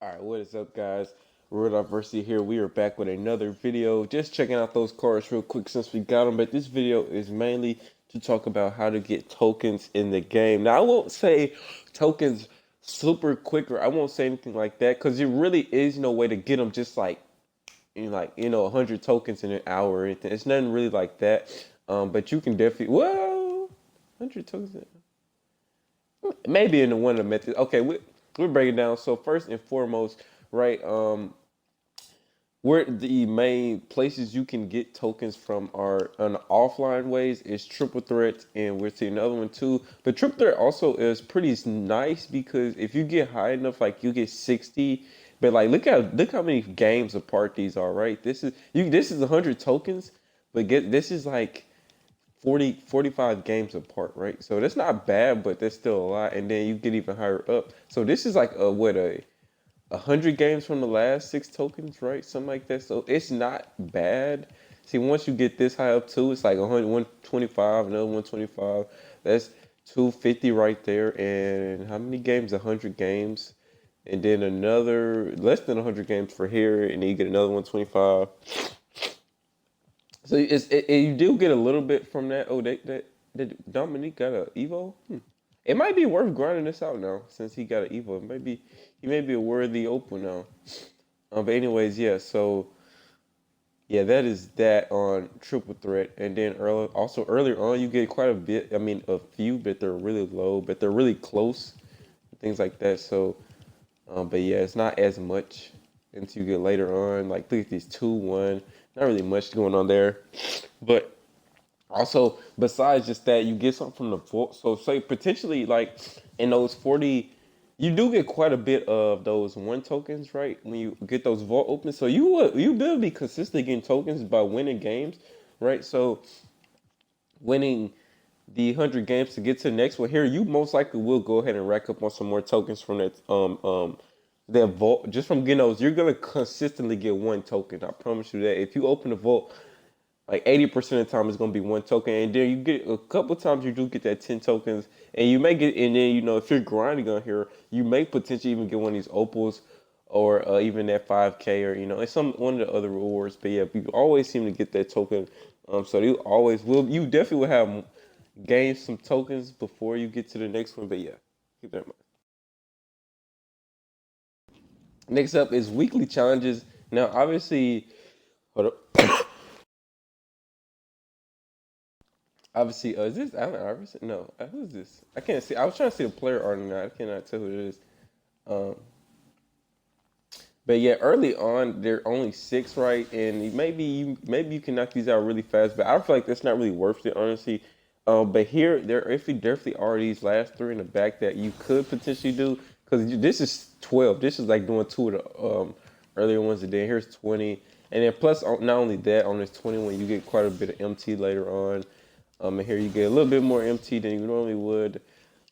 All right, what is up, guys? World Diversity here. We are back with another video. Just checking out those cards real quick since we got them. But this video is mainly to talk about how to get tokens in the game. Now, I won't say tokens super quick, or I won't say anything like that, because there really is no way to get them just like 100 tokens in an hour or anything. It's nothing really like that. But you can definitely 100 tokens. Maybe in the one of the methods. Okay, we'll break it down. So first and foremost, right? Where the main places you can get tokens from are on the offline ways is triple threats, and we're seeing another one too. The triple threat also is pretty nice because if you get high enough, like you get 60. But like look how many games apart these are, right? This is 100 tokens, but get this is like 45 games apart, right? So that's not bad, but that's still a lot. And then you get even higher up. So this is like a 100 games from the last six tokens, right? Something like that. So it's not bad. See, once you get this high up too, it's like 100, 125, another 125. That's 250 right there. And how many games? 100 games. And then another less than 100 games for here, and then you get another 125. So you do get a little bit from that. Oh, that Dominique got a Evo. It might be worth grinding this out now since he got an Evo. Maybe he may be a worthy open now. But anyways, yeah. So yeah, that is that on triple threat, and then earlier on you get quite a bit. I mean, a few, but they're really low, but they're really close, things like that. So, but yeah, it's not as much until you get later on. Like look at these 2-1. Not really much going on there, but also, besides just that, you get something from the vault. So, say potentially, like in those 40, you do get quite a bit of those one tokens, right? When you get those vault opens, so you will be consistently getting tokens by winning games, right? So, winning the 100 games to get to the next one here, you most likely will go ahead and rack up on some more tokens from that vault. Just from getting those, you're gonna consistently get one token. I promise you that. If you open the vault like 80% of the time it's gonna be one token, and then you get a couple times you do get that 10 tokens, and you may get, and then if you're grinding on here, you may potentially even get one of these opals, or even that 5K, or it's some one of the other rewards. But yeah, you always seem to get that token. So you always will. You definitely will have gained some tokens before you get to the next one. But yeah, keep that in mind. Next up is weekly challenges. Now, obviously, hold up. Obviously, is this Allen Iverson? No, who's this? I can't see. I was trying to see the player art now. I cannot tell who it is. Um, but yeah, early on they're only six, right? And maybe you can knock these out really fast. But I feel like that's not really worth it, honestly. But here there if you definitely are these last three in the back that you could potentially do, because this is 12. This is like doing two of the earlier ones. And then here's 20, and then plus not only that, on this 21 you get quite a bit of MT later on. And here you get a little bit more MT than you normally would.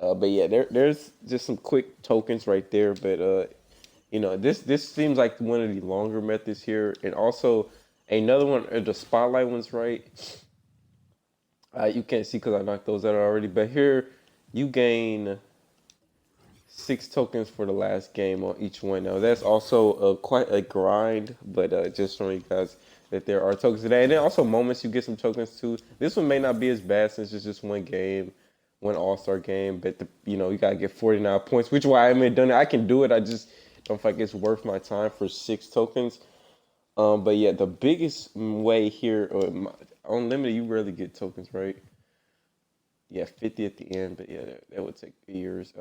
But yeah, there's just some quick tokens right there. But this seems like one of the longer methods here, and also another one, the spotlight ones, right? You can't see because I knocked those out already. But here, you gain six tokens for the last game on each one. Now that's also quite a grind, but just showing you guys that there are tokens today, and then also moments you get some tokens too. This one may not be as bad since it's just one game, one All Star game, but you gotta get 49 points, which is why I haven't done it. I can do it. I just don't feel like it's worth my time for six tokens. But yeah, the biggest way here, on limited, you rarely get tokens, right? Yeah, 50 at the end, but yeah, that would take years.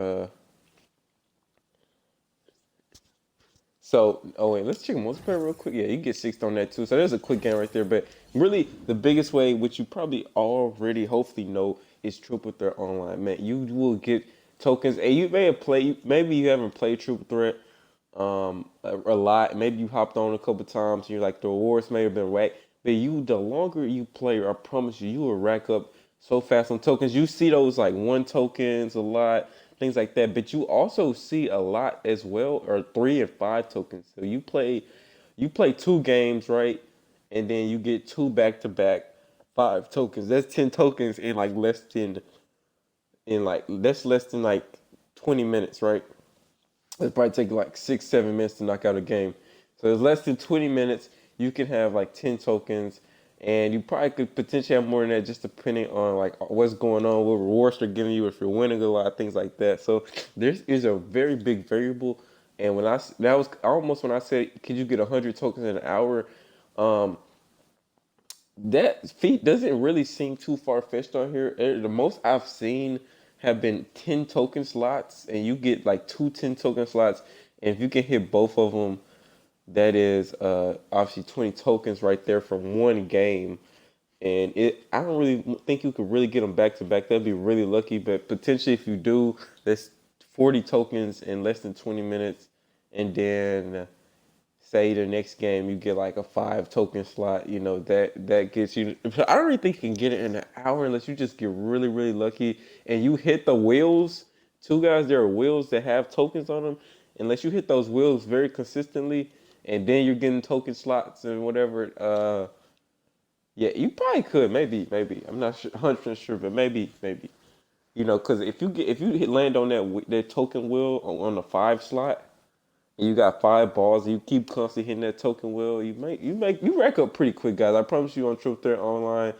So, oh wait, let's check multiplayer real quick. Yeah, you get six on that too. So there's a quick game right there. But really, the biggest way, which you probably already hopefully know, is Troupe Threat Online. Man, you will get tokens, and you may have played. Maybe you haven't played Troupe Threat a lot. Maybe you hopped on a couple times. And you're like the rewards may have been whack, but the longer you play, I promise you, you will rack up so fast on tokens. You see those like one tokens a lot, things like that. But you also see a lot as well, or 3 and 5 tokens. So you play two games, right? And then you get two back to back 5 tokens. That's 10 tokens in like less than like 20 minutes, right? It probably take like 6, 7 minutes to knock out a game. So it's less than 20 minutes. You can have like 10 tokens, and you probably could potentially have more than that, just depending on like what's going on, what rewards they're giving you, if you're winning a lot, things like that. So this is a very big variable. And that was almost when I said, could you get 100 tokens in an hour? Um, that feat doesn't really seem too far fetched on here. The most I've seen have been 10 token slots, and you get like 2 token slots. And if you can hit both of them, that is obviously 20 tokens right there from one game. And I don't really think you could really get them back to back. That'd be really lucky, but potentially if you do, that's 40 tokens in less than 20 minutes. And then say the next game you get like a 5 token slot, that gets you. I don't really think you can get it in an hour unless you just get really really lucky and you hit the wheels. Two guys, there are wheels that have tokens on them. Unless you hit those wheels very consistently, and then you're getting token slots and whatever. Yeah, you probably could. Maybe. I'm not sure, 100% sure, but maybe. Because if you land on that token wheel on the 5 slot, you got 5 balls, and you keep constantly hitting that token wheel. You rack up pretty quick, guys. I promise you on Troupe there online,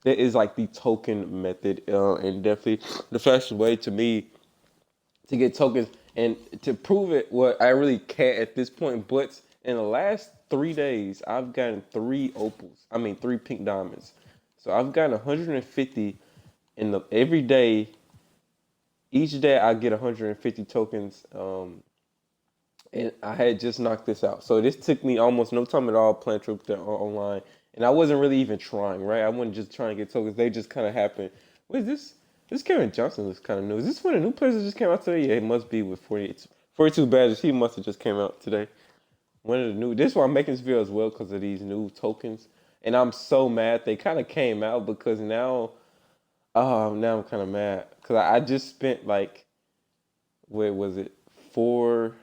that is like the token method, and definitely the fastest way to me to get tokens and to prove it. What I really can't at this point, but in the last 3 days, I've gotten 3 opals. I mean 3 pink diamonds. So I've gotten 150 in the every day. Each day I get 150 tokens. And I had just knocked this out. So this took me almost no time at all playing Troupe there online, and I wasn't really even trying. Right, I wasn't just trying to get tokens; they just kind of happened. What is this? This Kevin Johnson looks kind of new. Is this one of the new players that just came out today? Yeah, it must be with 42 badges. He must have just came out today. One of the new. This is why I'm making this video as well because of these new tokens, and I'm so mad they kind of came out because now I'm kind of mad because I just spent like, where was it, four.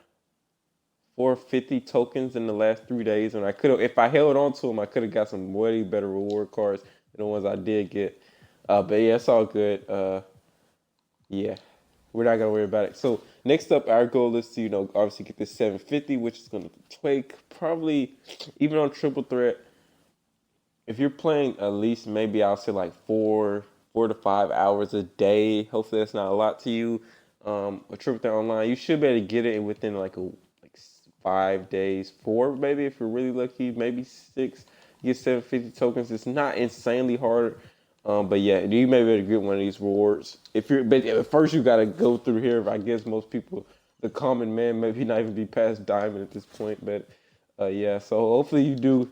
450 tokens in the last 3 days, and I could have, if I held on to them, I could have got some way better reward cards than the ones I did get. But yeah, it's all good. Yeah, we're not gonna worry about it. So next up, our goal is to obviously get this 750, which is gonna take probably even on triple threat. If you're playing at least maybe I'll say like 4 to 5 hours a day. Hopefully that's not a lot to you. A triple threat online, you should be able to get it within like 5 days, 4 maybe if you're really lucky, maybe 6. You get 750 tokens. It's not insanely hard, but yeah, you may be able to get one of these rewards. But at first you gotta go through here. I guess most people, the common man, maybe not even be past diamond at this point. But yeah, so hopefully you do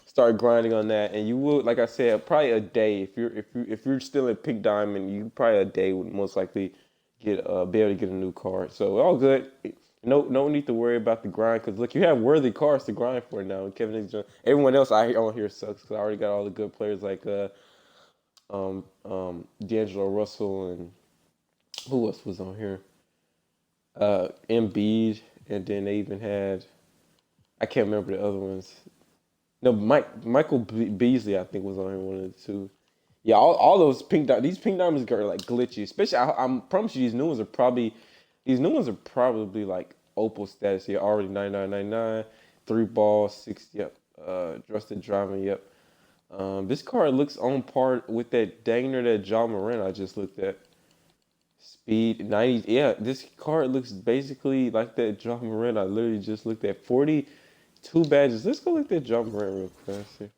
start grinding on that, and you will, like I said, probably a day. If you're still in pink diamond, you probably a day would most likely be able to get a new card. So all good. No need to worry about the grind because look, you have worthy cards to grind for now. Kevin Jones, everyone else I on here sucks because I already got all the good players like D'Angelo Russell, and who else was on here? Embiid, and then they even had, I can't remember the other ones. No, Michael Beasley, I think, was on here, one of the two. Yeah, all those these pink diamonds are like glitchy. Especially, I promise you, these new ones are probably like opal status here already. 99.99, 3 balls, 6. Yep, trusted driving. Yep. This card looks on par with that Dagner that John Moran I just looked at. Speed 90. Yeah, this card looks basically like that John Moran I literally just looked at. 42 badges. Let's go look at John Moran real fast here.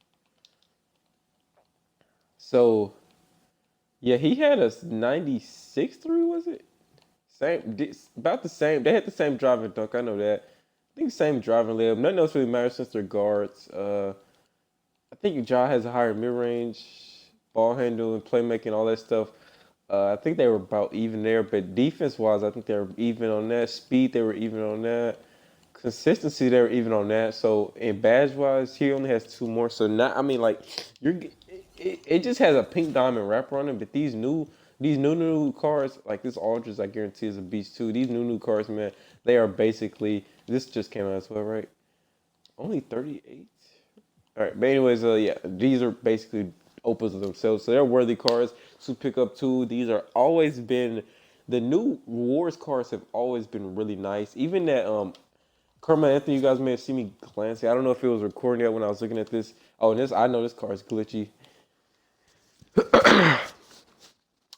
So yeah, he had a 96 3, was it? About the same. They had the same driving dunk. I know that. I think same driving layup. Nothing else really matters since they're guards. I think Ja has a higher mid range, ball handle, and playmaking, all that stuff. I think they were about even there, but defense wise, I think they were even on that. Speed, they were even on that. Consistency, they were even on that. So in badge wise, he only has 2 more. So not, I mean, like it just has a pink diamond wrapper on it. But these new cards, like this Aldridge, I guarantee is a beast too. These new cards, man, they are basically, this just came out as well, right? Only 38. All right, but anyways, yeah, these are basically opals of themselves, so they're worthy cards to pick up too. These are always been the new rewards cards have always been really nice. Even that Carmelo Anthony, you guys may have seen me glancing. I don't know if it was recording that when I was looking at this. Oh, and this I know this card is glitchy.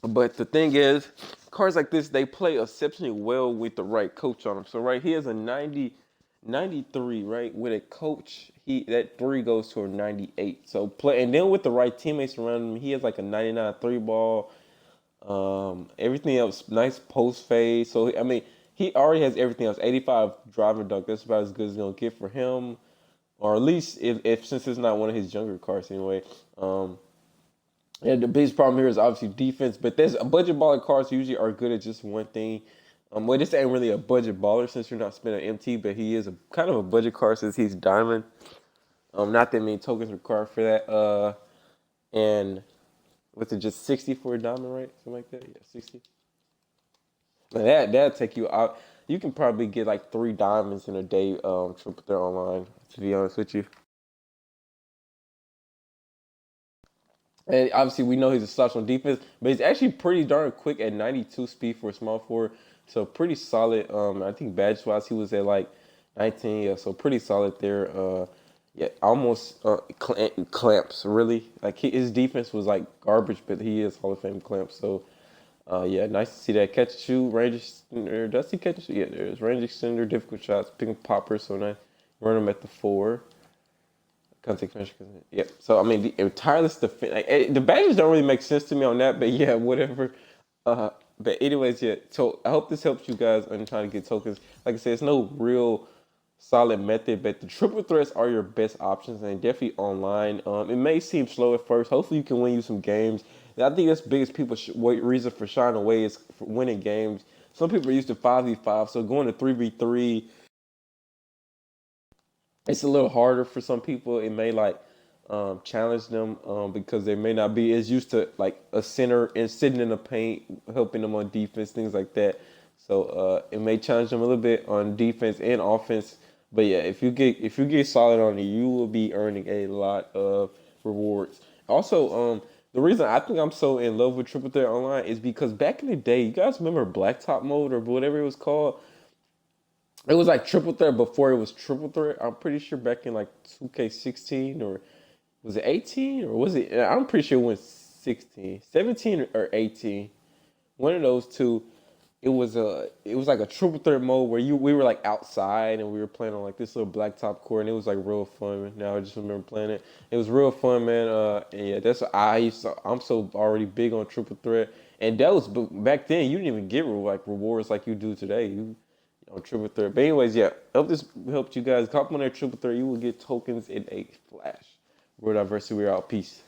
But the thing is, cards like this, they play exceptionally well with the right coach on them. So right here's a 93, right? With a coach, that 3 goes to a 98. So play, and then with the right teammates around him, he has like a 99 3 ball. Everything else, nice post fade. So I mean, he already has everything else. 85 driver dunk. That's about as good as it's gonna get for him, or at least if since it's not one of his younger cards anyway. Yeah, the biggest problem here is obviously defense, but there's a budget baller cards usually are good at just one thing. Well, this ain't really a budget baller since you're not spending MT, but he is a kind of a budget card since he's diamond. Not that many tokens required for that. And what's it, just 60 for a diamond, right? Something like that. Yeah, 60. And that'll take you out. You can probably get like 3 diamonds in a day. Triple threat online. To be honest with you. And obviously, we know he's a slouch on defense, but he's actually pretty darn quick at 92 speed for a small forward. So pretty solid. I think badge wise, he was at like 19. Yeah, so pretty solid there. Yeah, almost clamps really. Like his defense was like garbage, but he is Hall of Fame clamps. So yeah, nice to see that catch and shoot range extender. Does he catch and shoot? Yeah, there's range extender, difficult shots, picking poppers. So nice. Run him at the 4. Contact finish. Yeah. So I mean, the tireless defense. Like, the badges don't really make sense to me on that, but yeah, whatever. But anyways, yeah. So I hope this helps you guys on trying to get tokens. Like I said, it's no real solid method, but the triple threats are your best options, and definitely online. It may seem slow at first. Hopefully, you can win you some games. And I think that's the biggest reason for shying away is for winning games. Some people are used to 5v5, so going to 3v3 it's a little harder for some people. It may like challenge them because they may not be as used to like a center and sitting in the paint, helping them on defense, things like that. So it may challenge them a little bit on defense and offense. But yeah, if you get solid on it, you will be earning a lot of rewards. Also, the reason I think I'm so in love with Triple Threat Online is because back in the day, you guys remember Blacktop mode or whatever it was called? It was like triple threat before it was triple threat. I'm pretty sure back in like 2K16 or was it 18 or was it? I'm pretty sure it was 16, 17 or 18. One of those two. It was like a triple threat mode where we were like outside and we were playing on like this little blacktop court and it was like real fun. Now I just remember playing it. It was real fun, man. And yeah, that's what I'm so already big on triple threat. And that was back then. You didn't even get like rewards like you do today. You on triple threat. But anyways, yeah, hope this helped you guys. Cop on that triple threat. You will get tokens in a flash. World Diversity, we're out. Peace.